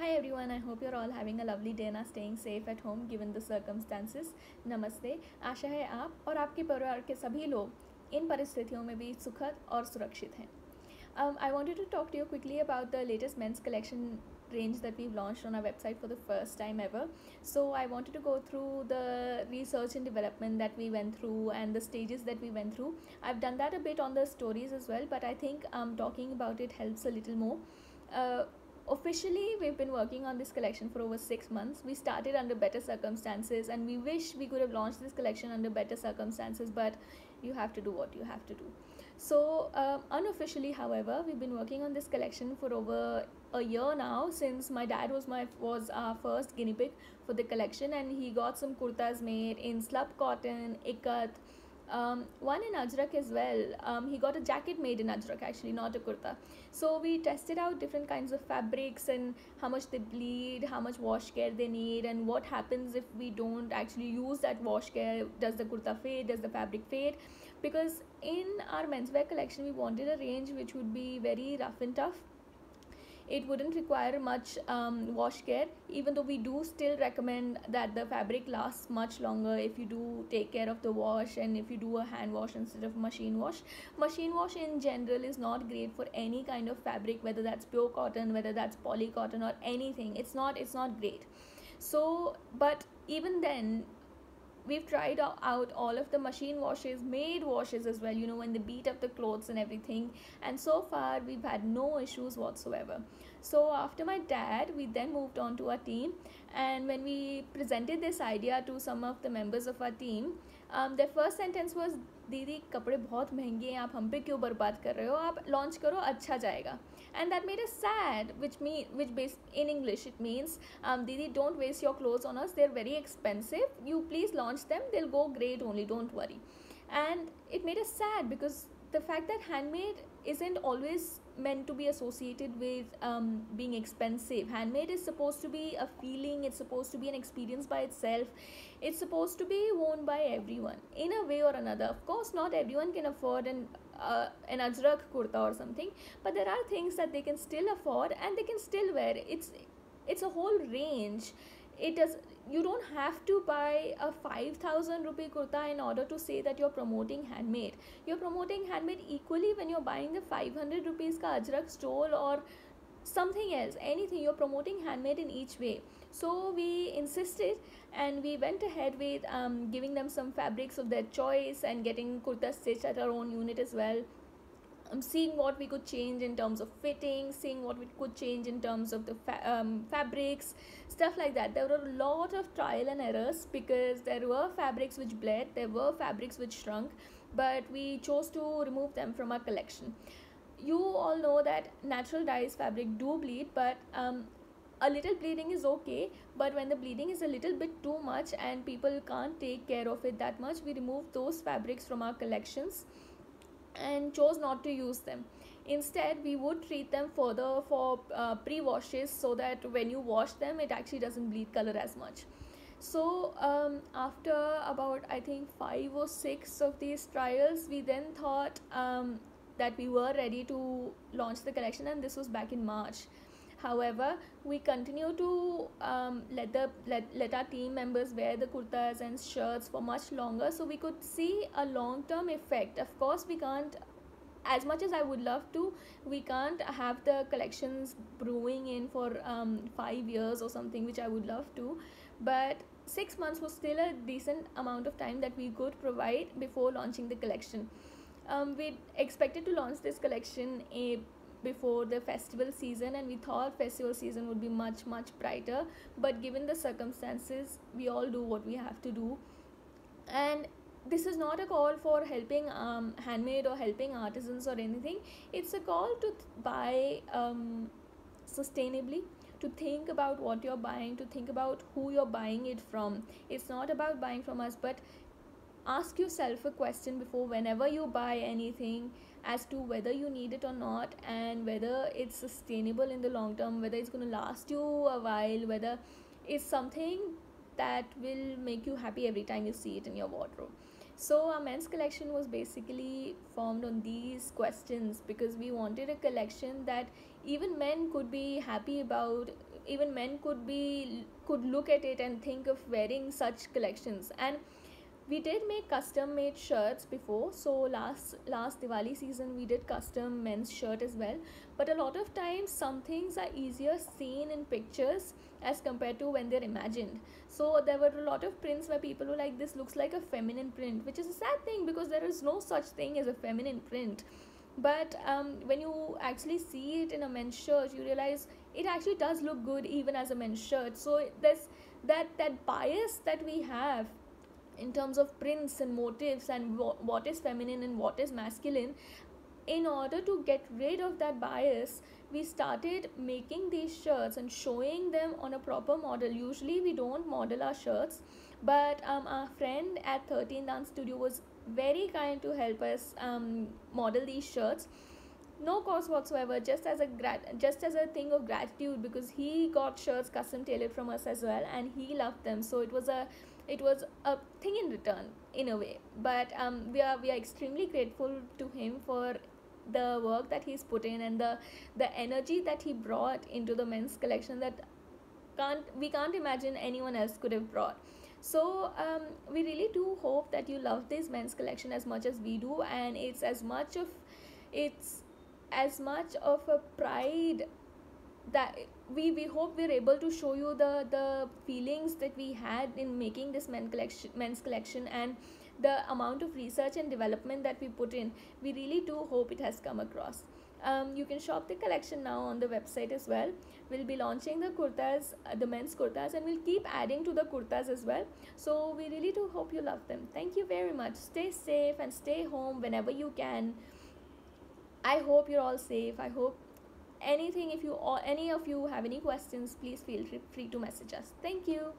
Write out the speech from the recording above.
Hi everyone, I hope you're all having a lovely day and are staying safe at home given the circumstances. नमस्ते, आशा है आप और आपके परिवार के सभी लोग इन परिस्थितियों में भी सुखद और सुरक्षित हैं. I wanted to talk to you quickly about the latest men's collection range that we've launched on our website for the first time ever. So I wanted to go through the research and development that we went through and the stages that we went through. I've done that a bit on the stories as well, but I think talking about it helps a little more. Officially, we've been working on this collection for over 6 months. We started under better circumstances and we wish we could have launched this collection under better circumstances, but you have to do what you have to do. So unofficially, however, we've been working on this collection for over a year now, since my dad was our first guinea pig for the collection, and he got some kurtas made in slub cotton, ikat, one in Ajrak as well. He got a jacket made in Ajrak, actually, not a kurta. So we tested out different kinds of fabrics and how much they bleed, how much wash care they need, and what happens if we don't actually use that wash care. Does the kurta fade? Does the fabric fade? Because in our menswear collection, we wanted a range which would be very rough and tough. It wouldn't require much wash care, even though we do still recommend that the fabric lasts much longer if you do take care of the wash and if you do a hand wash instead of machine wash. Machine wash in general is not great for any kind of fabric, whether that's pure cotton, whether that's poly cotton or anything. It's not great. So but even then, we've tried out all of the machine washes, made washes as well, when they beat up the clothes and everything, and so far we've had no issues whatsoever. So after my dad, we then moved on to our team, and when we presented this idea to some of the members of our team, their first sentence was, दीदी कपड़े बहुत महंगे हैं, आप हम पे क्यों बर्बाद कर रहे हो, आप लॉन्च करो, अच्छा जाएगा. And that made us sad, which based in English it means, Didi, don't waste your clothes on us, they're very expensive, you please launch them, they'll go great only, don't worry. And it made us sad because the fact that handmade isn't always meant to be associated with being expensive. Handmade is supposed to be a feeling, it's supposed to be an experience by itself, it's supposed to be worn by everyone in a way or another. Of course, not everyone can afford an Ajrak kurta or something, but there are things that they can still afford and they can still wear. It's a whole range. You don't have to buy a 5,000 rupee kurta in order to say that you're promoting handmade. You're promoting handmade equally when you're buying the 500 rupees ka Ajrak stole or something else, anything. You're promoting handmade in each way. So we insisted and we went ahead with giving them some fabrics of their choice and getting kurta stitched at our own unit as well. Seeing what we could change in terms of fitting, seeing what we could change in terms of the fabrics, stuff like that. There were a lot of trial and errors because there were fabrics which bled, there were fabrics which shrunk, but we chose to remove them from our collection. You all know that natural dyes fabric do bleed, but a little bleeding is okay, but when the bleeding is a little bit too much and people can't take care of it that much, we remove those fabrics from our collections and chose not to use them. Instead, we would treat them further for pre-washes so that when you wash them, it actually doesn't bleed color as much. So after about, I think, 5 or 6 of these trials, we then thought that we were ready to launch the collection, and this was back in March. However, we continue to let our team members wear the kurtas and shirts for much longer, so we could see a long-term effect. Of course, we can't, as much as I would love to, we can't have the collections brewing in for 5 years or something, which I would love to, but 6 months was still a decent amount of time that we could provide before launching the collection. We expected to launch this collection before the festival season, and we thought festival season would be much brighter, but given the circumstances, we all do what we have to do. And this is not a call for helping handmade or helping artisans or anything. It's a call to buy sustainably, to think about what you're buying, to think about who you're buying it from. It's not about buying from us, but ask yourself a question before whenever you buy anything as to whether you need it or not, and whether it's sustainable in the long term, whether it's going to last you a while, whether it's something that will make you happy every time you see it in your wardrobe. So our men's collection was basically formed on these questions because we wanted a collection that even men could be happy about. Even men could look at it and think of wearing such collections. And we did make custom made shirts before. So last Diwali season we did custom men's shirt as well. But a lot of times some things are easier seen in pictures as compared to when they're imagined. So there were a lot of prints where people were like, this looks like a feminine print, which is a sad thing because there is no such thing as a feminine print. But when you actually see it in a men's shirt, you realize it actually does look good even as a men's shirt. So there's that bias that we have in terms of prints and motifs and what is feminine and what is masculine. In order to get rid of that bias, we started making these shirts and showing them on a proper model. Usually we don't model our shirts, but our friend at 13 Dance Studio was very kind to help us model these shirts. No cost whatsoever, just as a thing of gratitude, because he got shirts custom tailored from us as well and he loved them. So it was a thing in return in a way. But we are extremely grateful to him for the work that he's put in and the energy that he brought into the men's collection that we can't imagine anyone else could have brought. So we really do hope that you love this men's collection as much as we do, and it's as much of a pride that we hope we're able to show you the feelings that we had in making this men's collection, and the amount of research and development that we put in. We really do hope it has come across. You can shop the collection now on the website as well. We'll be launching the kurtas, the men's kurtas, and we'll keep adding to the kurtas as well. So we really do hope you love them. Thank you very much. Stay safe and stay home whenever you can. I hope you're all safe. I hope anything, if you or any of you have any questions, please feel free to message us. Thank you.